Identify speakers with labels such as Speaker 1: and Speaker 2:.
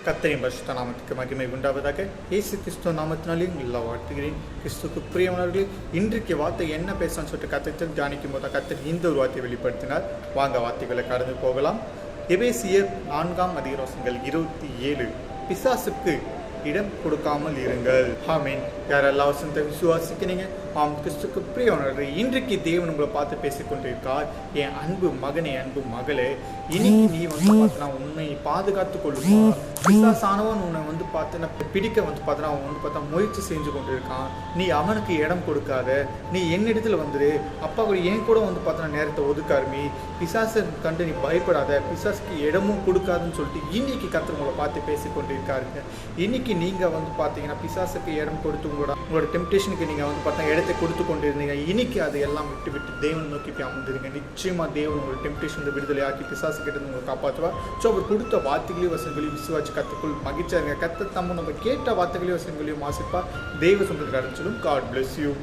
Speaker 1: கர்த்தரின் பரிசுத்த நாமத்துக்கு மகிமை உண்டாவதாக. இயேசு கிறிஸ்துவ நாமத்தினாலேயும் எல்லா வாழ்த்துகிறேன். கிறிஸ்துவுக்கு பிரியமானவர்களே, இன்றைக்கு வார்த்தை என்ன பேசணும்னு சொல்லிட்டு கர்த்தர் தியானிக்கும் போது கர்த்தர் இந்த ஒரு வார்த்தையை வெளிப்படுத்தினார். வாங்க வார்த்தைகளை கடந்து போகலாம். எபேசியர் 4:27 பிசாசுக்கு இடம் கொடுக்காமல் இருங்கள். ஆமீன். யாரெல்லாம் வசனத்தை விசுவாசிக்கிறீங்க? ஆம், கிறிஸ்துக்கு பிரியமானவர்களே, இன்றைக்கு தேவன் உங்களை பார்த்து பேசிக்கொண்டிருக்கார். என் அன்பு மகனே, அன்பு மகளே, இன்னைக்கு நீ பார்த்தனா உன்னை பாதுகாத்து கொள்ளுமா. பிசாசானவன் உன்னை பார்த்தனா பிடிக்க பார்த்தனா அவன் பார்த்தா முயற்சி செஞ்சு கொண்டிருக்கான். நீ அவனுக்கு இடம் கொடுக்காத. நீ என்னிடத்துல வந்துரு. அப்பா என் கூட பார்த்தனா நேரத்தை ஒதுக்காருமி. பிசாசை கண்டு நீ பயப்படாத. பிசாசுக்கு இடமும் கொடுக்காதுன்னு சொல்லிட்டு இன்னைக்கு கர்த்தர் உங்களை பார்த்து பேசிக்கொண்டிருக்காருங்க. இன்னைக்கு நீங்க பார்த்தீங்கன்னா பிசாசுக்கு இடம் கொடுத்து உங்களோட டெம்டேஷனுக்கு நீங்க பார்த்தா இடத்தை கொடுத்து கொண்டு இருந்தீங்க. இன்னைக்கு அதை எல்லாம் விட்டு தேவன் நோக்கி போய் அமர்ந்துருங்க. நிச்சயமா தேவன் உங்களோட டெம்டேஷன் விடுதலை ஆக்கி பிசாசு கிட்ட உங்களை காப்பாற்றுவார். ஸோ அவர் கொடுத்த வார்த்தைகளையும் வசனங்களையும் விசுவாச்சு கற்றுக்குள் மகிழ்ச்சியாருங்க. கர்த்தர் நம்ம கேட்ட வார்த்தைகளையும் வசனங்களையும் ஆசிப்பார். தெய்வ சொந்தக்காரன் சொல்லும். God bless you.